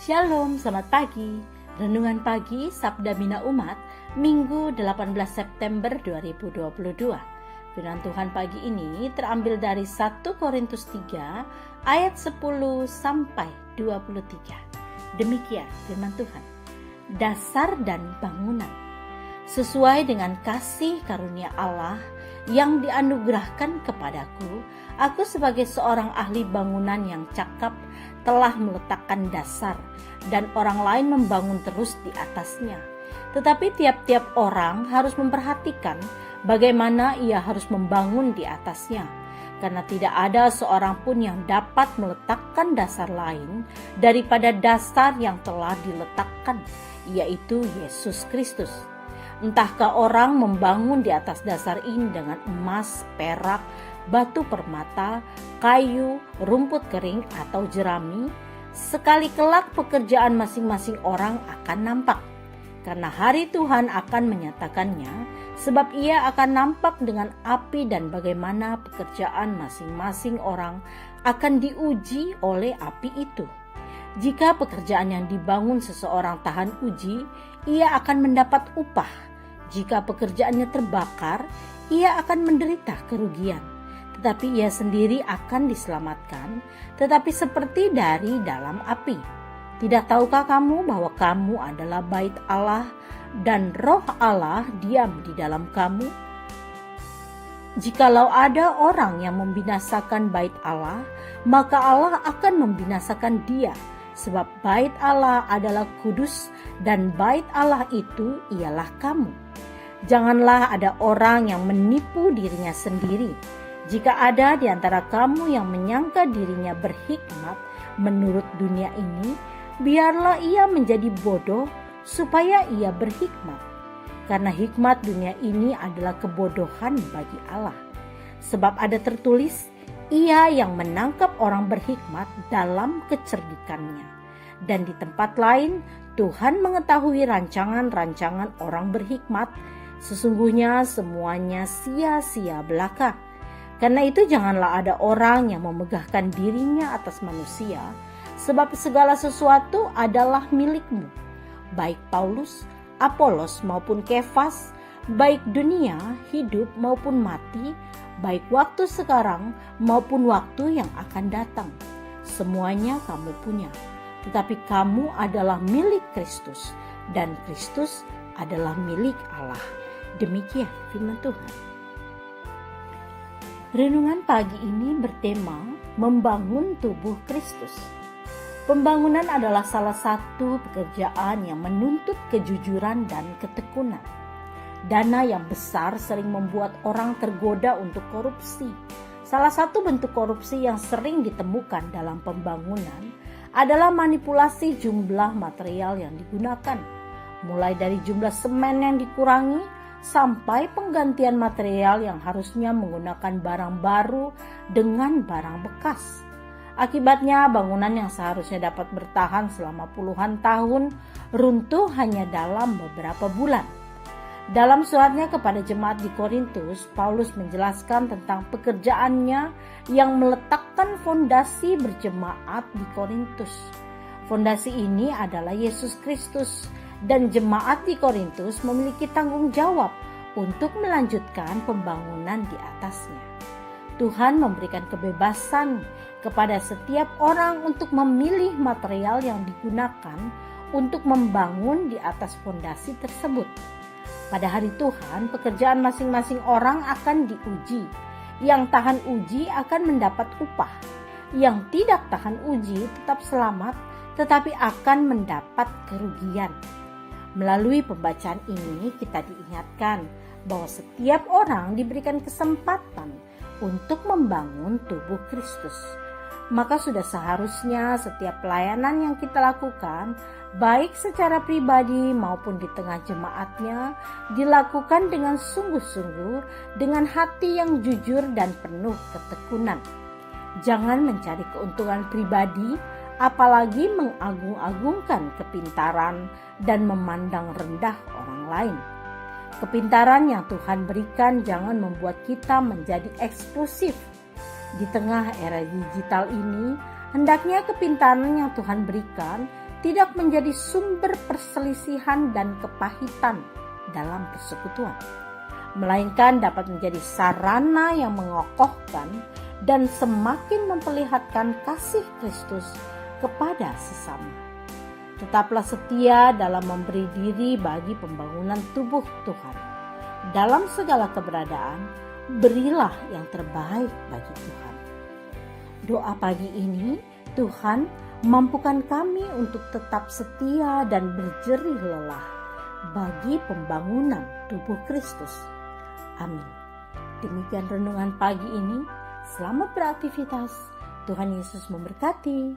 Shalom, selamat pagi. Renungan pagi Sabda Bina Umat, Minggu 18 September 2022. Firman Tuhan pagi ini terambil dari 1 Korintus 3 ayat 10 sampai 23. Demikian firman Tuhan. Dasar dan bangunan. Sesuai dengan kasih karunia Allah yang dianugerahkan kepadaku, aku sebagai seorang ahli bangunan yang cakap telah meletakkan dasar dan orang lain membangun terus di atasnya. Tetapi tiap-tiap orang harus memperhatikan bagaimana ia harus membangun di atasnya, karena tidak ada seorang pun yang dapat meletakkan dasar lain daripada dasar yang telah diletakkan, yaitu Yesus Kristus. Entahkah orang membangun di atas dasar ini dengan emas, perak, batu permata, kayu, rumput kering, atau jerami, sekali kelak pekerjaan masing-masing orang akan nampak. Karena hari Tuhan akan menyatakannya, sebab ia akan nampak dengan api dan bagaimana pekerjaan masing-masing orang akan diuji oleh api itu. Jika pekerjaan yang dibangun seseorang tahan uji, ia akan mendapat upah. Jika pekerjaannya terbakar, ia akan menderita kerugian. Tetapi ia sendiri akan diselamatkan, tetapi seperti dari dalam api. Tidak tahukah kamu bahwa kamu adalah bait Allah dan Roh Allah diam di dalam kamu? Jikalau ada orang yang membinasakan bait Allah, maka Allah akan membinasakan dia, sebab bait Allah adalah kudus dan bait Allah itu ialah kamu. Janganlah ada orang yang menipu dirinya sendiri. Jika ada di antara kamu yang menyangka dirinya berhikmat menurut dunia ini, biarlah ia menjadi bodoh supaya ia berhikmat. Karena hikmat dunia ini adalah kebodohan bagi Allah. Sebab ada tertulis, ia yang menangkap orang berhikmat dalam kecerdikannya. Dan di tempat lain, Tuhan mengetahui rancangan-rancangan orang berhikmat, sesungguhnya semuanya sia-sia belaka. Karena itu janganlah ada orang yang memegahkan dirinya atas manusia, sebab segala sesuatu adalah milikmu, baik Paulus, Apolos maupun Kefas, baik dunia, hidup maupun mati, baik waktu sekarang maupun waktu yang akan datang. Semuanya kamu punya, tetapi kamu adalah milik Kristus, dan Kristus adalah milik Allah. Demikian firman Tuhan. Renungan pagi ini bertema membangun tubuh Kristus. Pembangunan adalah salah satu pekerjaan yang menuntut kejujuran dan ketekunan. Dana yang besar sering membuat orang tergoda untuk korupsi. Salah satu bentuk korupsi yang sering ditemukan dalam pembangunan adalah manipulasi jumlah material yang digunakan, mulai dari jumlah semen yang dikurangi sampai penggantian material yang harusnya menggunakan barang baru dengan barang bekas. Akibatnya bangunan yang seharusnya dapat bertahan selama puluhan tahun runtuh hanya dalam beberapa bulan. Dalam suratnya kepada jemaat di Korintus, Paulus menjelaskan tentang pekerjaannya yang meletakkan fondasi berjemaat di Korintus. Fondasi ini adalah Yesus Kristus, dan jemaat di Korintus memiliki tanggung jawab untuk melanjutkan pembangunan di atasnya. Tuhan memberikan kebebasan kepada setiap orang untuk memilih material yang digunakan untuk membangun di atas fondasi tersebut. Pada hari Tuhan, pekerjaan masing-masing orang akan diuji. Yang tahan uji akan mendapat upah. Yang tidak tahan uji tetap selamat, tetapi akan mendapat kerugian. Melalui pembacaan ini kita diingatkan bahwa setiap orang diberikan kesempatan untuk membangun tubuh Kristus. Maka sudah seharusnya setiap pelayanan yang kita lakukan, baik secara pribadi maupun di tengah jemaatnya, dilakukan dengan sungguh-sungguh, dengan hati yang jujur dan penuh ketekunan. Jangan mencari keuntungan pribadi, apalagi mengagung-agungkan kepintaran dan memandang rendah orang lain. Kepintaran yang Tuhan berikan jangan membuat kita menjadi eksklusif. Di tengah era digital ini, hendaknya kepintaran yang Tuhan berikan tidak menjadi sumber perselisihan dan kepahitan dalam persekutuan, melainkan dapat menjadi sarana yang mengokohkan dan semakin memperlihatkan kasih Kristus kepada sesama. Tetaplah setia dalam memberi diri bagi pembangunan tubuh Tuhan. Dalam segala keberadaan, berilah yang terbaik bagi Tuhan. Doa pagi ini, Tuhan mampukan kami untuk tetap setia dan berjerih lelah bagi pembangunan tubuh Kristus. Amin. Demikian renungan pagi ini. Selamat beraktivitas. Tuhan Yesus memberkati.